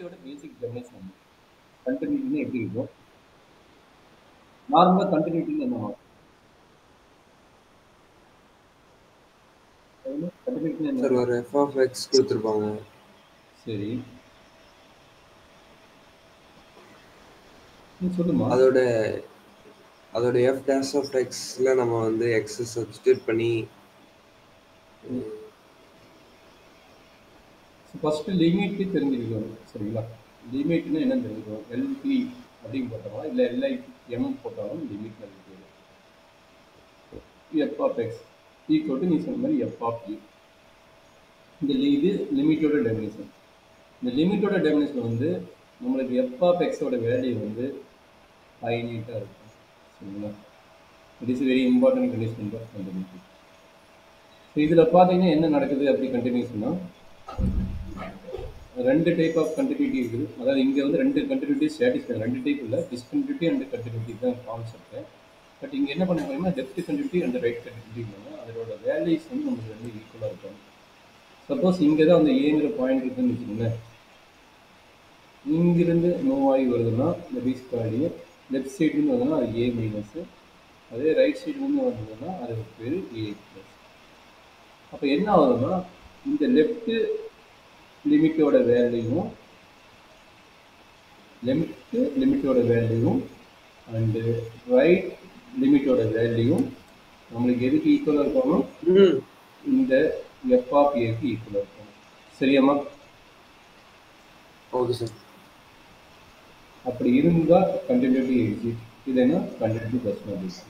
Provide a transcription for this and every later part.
கண்டினியூட்டியோட பேசிக் definition கண்டினியூட்டினா எப்படி இருக்கும்? நார்மலா கண்டினியூட்டின்னு என்ன ஆகும்? கண்டினியூட்டினா என்ன சார் ஆகும்? ஒரு எஃப் ஆஃப் எக்ஸ் கொடுத்துருப்பாங்க. சரி, நீ சொல்லுமா. அதோட அதோட எஃப் டேஷ் ஆஃப் எக்ஸில் நம்ம வந்து எக்ஸ் சப்ஸ்டியூட் பண்ணி ஃபர்ஸ்ட் லிமிட்டு தெரிஞ்சுக்கணும். சரிங்களா? லிமிட்னா என்ன தெரிஞ்சுக்கணும்? எல்பி அப்படின்னு போட்டாலும் இல்லை எல்ஐ எம் போட்டாலும் லிமிட் தெரியும். F of x equal to நீ சொன்ன மாதிரி எஃப் ஆஃப் இ. இது லிமிட்டோட டெஃபினேஷன். இந்த லிமிட்டோட டெஃபினேஷன் வந்து நம்மளுக்கு எஃப் ஆஃப் எக்ஸோட வேல்யூ வந்து ஃபைனைட்டாக இருக்கும். சரிங்களா? It is very important condition for continuity. So இதில் பார்த்தீங்கன்னா என்ன நடக்குது அப்படி கண்டினியூஷன்னா, ரெண்டு டைப் ஆஃப் கண்டினியூட்டி இருக்குது. அதாவது இங்கே வந்து ரெண்டு கண்டினியூட்டி சாட்டிஸ்ஃபை, ரெண்டு டைப் இல்லை, டிஸ்கண்டினியூட்டி அண்ட் கண்டினியூட்டி தான் கான்செப்ட். பட் இங்கே என்ன பண்ண போறீங்கன்னா left continuity and right continuity அதோட வேல்யூஸ் வந்து நமக்கு ரெண்டு ஈக்குவலாக இருக்கும். சப்போஸ் இங்கே தான் அந்த ஏங்கிற பாயிண்ட் இருக்குன்னு வச்சுக்கோங்களேன். இங்கிருந்து மூவ் ஆகி வருதுன்னா இந்த பி ஸ்கொயர்டையே லெஃப்ட் சைட்லேருந்து வருதுன்னா அது ஏ மைனஸு, அதே ரைட் சைட்லேருந்து வந்ததுன்னா அதுக்கு பேர் ஏ ப்ளஸ். அப்போ என்ன ஆகுதுன்னா இந்த லெஃப்ட் லிமிட்டோட வேல்யூவும் லிமிட்டோட வேல்யூவும் அண்டு ரைட் லிமிட்டோட வேல்யூவும் நம்மளுக்கு எதுக்கு ஈக்குவலாக இருக்கணும்? இந்த எஃப் ஆஃப் ஏக்கு ஈக்குவலாக இருக்கணும். சரியாம்மா? Okay sir. அப்படி இருந்தால் கண்டினியூட்டி எக்ஸிட், இல்லைன்னா கண்டினியூட்டி ப்ளஸ் எக்ஸிட்.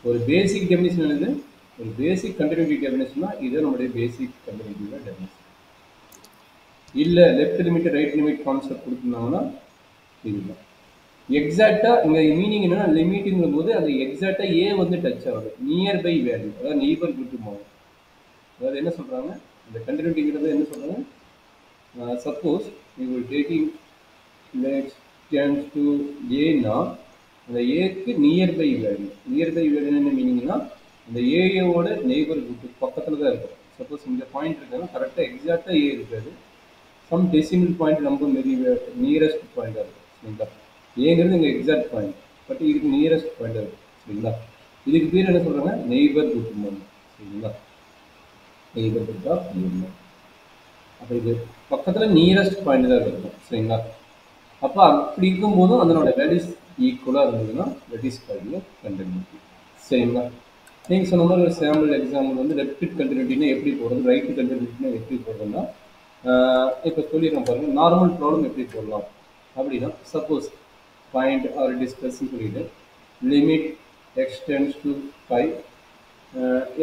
ஒரு பேசிக் டெஃபினிஷன் என்னது? ஒரு பேசிக் கண்டினியூட்டி டெஃபினிஷன்னா இது நம்மளுடைய பேசிக் கண்டினியூட்டியோட டெஃபினிஷன். இல்லை left limit right limit concept கொடுத்துருந்தாங்கன்னா இதுதான் எக்ஸாக்டாக. இங்கே மீனிங் என்னன்னா லிமிட்டுங்கும் போது அது எக்ஸாக்டாக ஏ வந்து டச் ஆகுது, நியர்பை வேல்யூ, அதாவது நெய்பர் கொடுத்துருப்பாங்க. அதாவது என்ன சொல்கிறாங்க இந்த கண்டினியூட்டிங்கிறது என்ன சொல்கிறாங்க? Suppose you taking let's tends to ஏன்னா அந்த ஏக்கு நியர்பை வேல்யூ. நியர்பை வேல்யூ என்ன மீனிங்னா அந்த ஏயோட நெய்பர் குரூப் பக்கத்தில் தான் இருக்கும். சப்போஸ் இந்த பாயிண்ட் இருக்காங்கன்னா கரெக்டாக எக்ஸாக்டாக ஏ இருக்காது, சம் டெசிமல் பாயிண்ட் நம்ம மெரி நியரஸ்ட் பாயிண்டாக இருக்கும். சரிங்களா? ஏங்கிறது இங்கே எக்ஸாக்ட் பாயிண்ட், பட் இதுக்கு நியரஸ்ட் பாயிண்டாக இருக்கும். சரிங்களா? இதுக்கு பேர் என்ன சொல்கிறாங்க? Neighbour group. சரிங்களா? நெய்பர் குரூப் ஆஃப் ஏ. அப்போ இது பக்கத்தில் நியரஸ்ட் பாயிண்ட் தான் இருக்கும். சரிங்களா? அப்போ அப்படி இருக்கும்போதும் அதனோட வேல்யூஸ் ஈக்குவலாக இருந்ததுன்னா தட் இஸ் கால்ட் கண்டினியூட்டி. சரிங்களா? நீங்கள் சொன்ன மாதிரி ஒரு சாம்பிள் எக்ஸாம்பிள் வந்து லெஃப்ட் கண்டினியூட்டினா எப்படி போடுறது, ரைட் கண்டினியூட்டினா எப்படி போடுறதுன்னா இப்போ சொல்லிடுறோம் பாருங்கள். நார்மல் ப்ராப்ளம் எப்படி போடலாம் அப்படின்னா, சப்போஸ் பாயிண்ட் ஆர் டிஸ்கஸ்ன்னு சொல்லிட்டு limit x tends to 5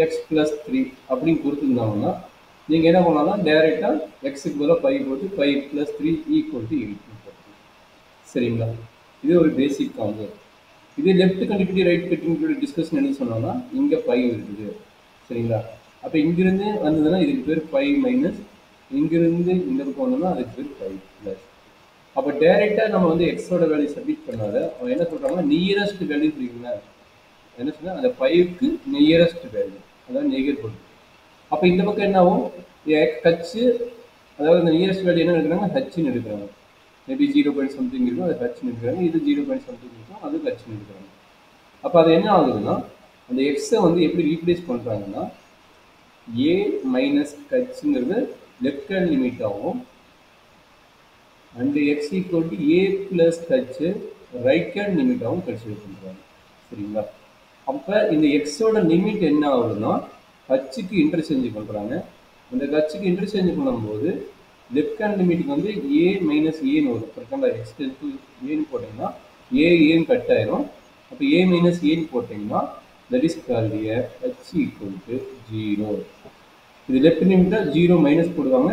X plus 3 அப்படின்னு கொடுத்துருந்தாங்கன்னா நீங்கள் என்ன பண்ணலாம்? டேரெக்டாக எக்ஸுக்கு பதிலாக 5 போட்டு 5 + 3 = 8 போட்டு. சரிங்களா? இது ஒரு பேசிக் கான்செப்ட். இது left continuity right continuity discussion என்ன சொன்னோம்னா இங்கே 5 இருக்குது. சரிங்களா? அப்போ இங்கிருந்து வந்ததுன்னா இதுக்கு பேர் 5 மைனஸ், இங்கிருந்து இந்த பக்கம் வந்தோம்னா அதுக்கு பேர் 5 ப்ளஸ். அப்போ டேரெக்டாக நம்ம வந்து எக்ஸோட வேல்யூ சப்மிட் பண்ணாத அவன் என்ன சொல்கிறாங்கன்னா நியரஸ்ட் வேல்யூ சொல்லிங்களா என்ன சொன்னால் அந்த 5க்கு நியரஸ்ட் வேல்யூ, அதாவது நெகர் கொடுத்து. அப்போ இந்த பக்கம் என்ன ஆகும்? ஹச்சு, அதாவது இந்த நியரஸ்ட் வேல்யூ என்ன எடுக்கிறாங்க? ஹச்சுன்னு எடுக்கிறாங்க. மேபி 0 சம்திங் இருக்கும், அது ஹச்சுன்னு எடுக்கிறாங்க. இது 0 சம்திங் இருக்கும், அது ஹச்சுன்னு எடுக்கிறாங்க. அப்போ அது என்ன ஆகுதுன்னா அந்த எக்ஸை வந்து எப்படி ரீப்ளேஸ் பண்ணுறாங்கன்னா ஏ மைனஸ் ஹச்சுங்கிறது லெஃப்ட் ஹேண்ட் லிமிட் ஆகும், and X equal to A plus H right hand லிமிட்டாகவும் கன்சிடர் பண்ணுறாங்க. சரிங்களா? அப்போ இந்த எக்ஸோட லிமிட் என்ன ஆகுதுன்னா ஹச்சுக்கு இன்டர்சேஞ்ச் பண்ணுறாங்க. அந்த ஹச்சுக்கு இன்டர்சேஞ்ச் பண்ணும்போது லெஃப்ட் ஹேண்ட் லிமிட்டுக்கு வந்து ஏ மைனஸ் ஏன்னு வரும். For example X tends to ஏன்னு போட்டிங்கன்னா ஏன்னு கட் ஆயிரும். அப்போ ஏ மைனஸ் ஏன்னு போட்டிங்கன்னா that is called H equal to 0. இது லெஃப்ட் லிமிட்டா 0 மைனஸ் போடுவாங்க,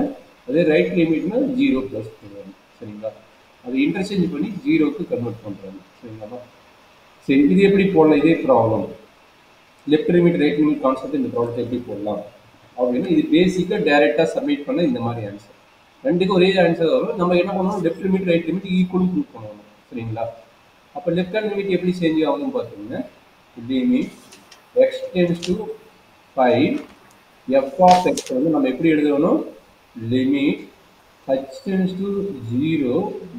அதே ரைட் லிமிட்னா 0 ப்ளஸ் போடுவாங்க. சரிங்களா? அது இன்டர்சேஞ்ச் பண்ணி 0க்கு கன்வெர்ட் பண்ணுறாங்க. சரிங்களா? சரி, இது எப்படி போடலாம்? இதே problem left limit right limit concept இந்த ப்ராப்ளத்தை எப்படி போடலாம் அப்படின்னா இது பேசிக்காக டேரெக்டாக சப்மிட் பண்ண இந்த மாதிரி ஆன்சர். ரெண்டுக்கும் ஒரே ஆன்சர் வரும். நம்ம என்ன பண்ணணும்? Left limit right limit equal prove பண்ணணும். சரிங்களா? அப்போ லெஃப்ட் ஹேண்ட் லிமிட் எப்படி சேஞ்ச் ஆகுதுன்னு பார்த்தீங்கன்னா limit x tends to 5 f of x வந்து நம்ம எப்படி எழுதணும்? Limit h tends to 0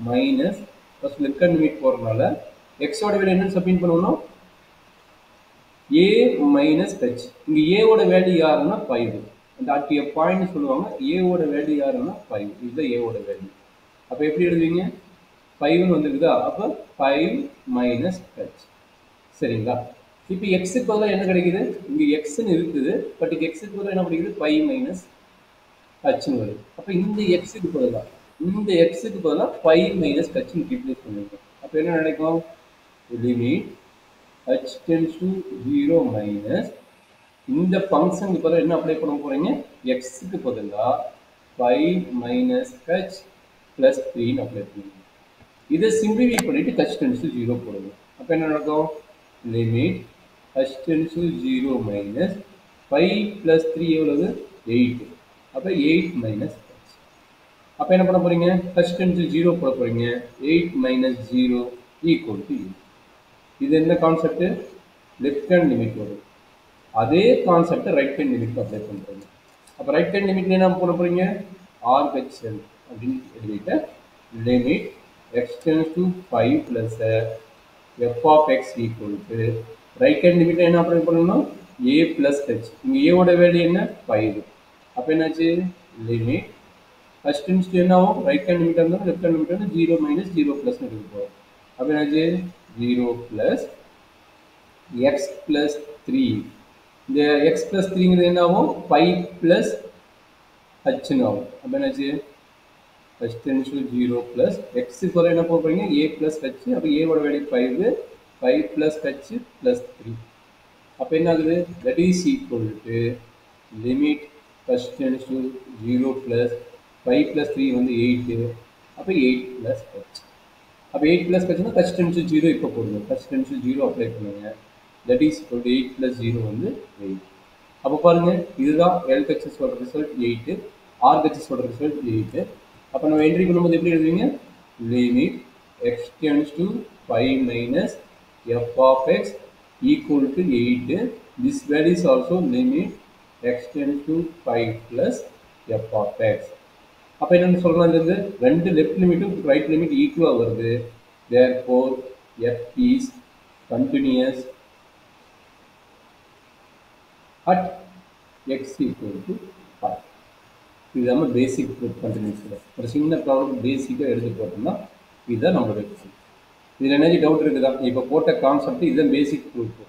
minus first left hand limit போகிறதுனால எக்ஸோட வேல்யூ என்னன்னு சப்மிட் பண்ணணும் a மைனஸ் h. இங்கே ஏவோட வேல்யூ யாருன்னா 5. அந்த அட் a பாயிண்ட் சொல்லுவாங்க. ஏவோட வேல்யூ யாருன்னா 5. இதுதான் ஏவோட வேல்யூ. அப்போ எப்படி எழுதுவீங்க 5ன்னு வந்துருக்குதா. அப்போ 5 மைனஸ் h. சரிங்களா. இப்போ எக்ஸுக்கு பதிலாக என்ன கிடைக்குது இங்கே எக்ஸ்ன்னு இருக்குது. பட் இங்கே எக்ஸுக்கு பதிலாக என்ன கிடைக்குது 5 மைனஸ் ஹச்னு வருது. அப்போ இந்த எக்ஸுக்கு பதிலாக 5 மைனஸ் ஹச்னு ரீப்ளேஸ் பண்ணுவீங்க. அப்போ என்ன நடக்கும் limit h tends to 0 minus இந்த ஃபங்க்ஷனுக்கு பதிலாக என்ன அப்ளை பண்ண போகிறீங்க எக்ஸுக்கு பதிலாக 5 மைனஸ் ஹச் ப்ளஸ் 3ன்னு அப்ளை பண்ணுவீங்க. இதை சிம்பிளிஃபை பண்ணிவிட்டு h tends to 0 போடுங்க. அப்போ என்ன நடக்கும் limit h tends to 0 minus 5 plus 3 எவ்வளவு 8. அப்போ 8 மைனஸ் h. அப்போ என்ன பண்ண போகிறீங்க h tends to 0 போட போகிறீங்க. 8 மைனஸ் 0 ஈக்குவல் டு 8. இது என்ன கான்செப்ட் லெஃப்ட் ஹேண்ட் லிமிட் வரும். அதே கான்செப்டை ரைட் ஹேண்ட் லிமிட் அப்ளை பண்ணுறீங்க. அப்போ ரைட் ஹேண்ட் லிமிட்ல என்ன போட போகிறீங்க RHL அப்படின்னு எழுதிட்டு limit x tends to 5 plus f of x equal to right hand லிமிட்டை என்ன அப்ளை பண்ணணும் a plus h. இங்கே ஏவோட வேல்யூ என்ன 5. அப்போ என்னாச்சு லிமிட் h tends to என்ன ஆகும் ரைட் ஹேண்ட் லிமிட் இருந்தாலும் லெஃப்ட் ஹேண்ட் லிமிட் வந்து 0 மைனஸ் 0 ப்ளஸ்னு எடுக்க போகிறோம். அப்போ என்னாச்சு 0 ப்ளஸ் x ப்ளஸ் 3. இந்த x ப்ளஸ் 3ங்கிறது என்ன ஆகும் 5 ப்ளஸ் ஹச்னு ஆகும். அப்போ என்னாச்சு h tends to 0 ப்ளஸ் எக்ஸுக்கு வர என்ன போகிறீங்க a ப்ளஸ் ஹச். அப்போ ஏவோட வேல்யூ 5 ப்ளஸ் ஹச் ப்ளஸ் 3. அப்போ என்ன ஆகுது that is equal to limit h tends to 0 plus 5 plus 3 வந்து 8. அப்போ 8 ப்ளஸ் ஹச். அப்போ 8 ப்ளஸ் ஹச்னா h tends to 0 இப்போ போடுங்க. h tends to 0 அப்ளை பண்ணுங்க. That is equal to 8 plus 0 வந்து 8. அப்போ பாருங்கள் இதுதான் LHSோட ரிசல்ட் 8, RHSோட ரிசல்ட் 8. அப்போ நம்ம என்ட்ரி பண்ணும்போது எப்படி எழுதுவீங்க limit x tends to 5 minus f of x equal to 8. This value is also limit x tends to 5 plus f of x. அப்போ என்னென்னு சொல்லலாம் இது ரெண்டு லெஃப்ட் லிமிட்டும் ரைட் லிமிட் ஈக்குவலாக வருது. therefore f is continuous at x equal to 5. இதுதான் பேசிக் proof கண்டினியூஸில் ஒரு சின்ன ப்ராப்ளம் பேசிக்காக எடுத்து போட்டோம்னா இதுதான் நம்மளோட விஷயம். இதில் என்ன டவுட் இருக்குதா இப்போ போட்ட கான்செப்ட் இதுதான் பேசிக் ப்ரூஃப்.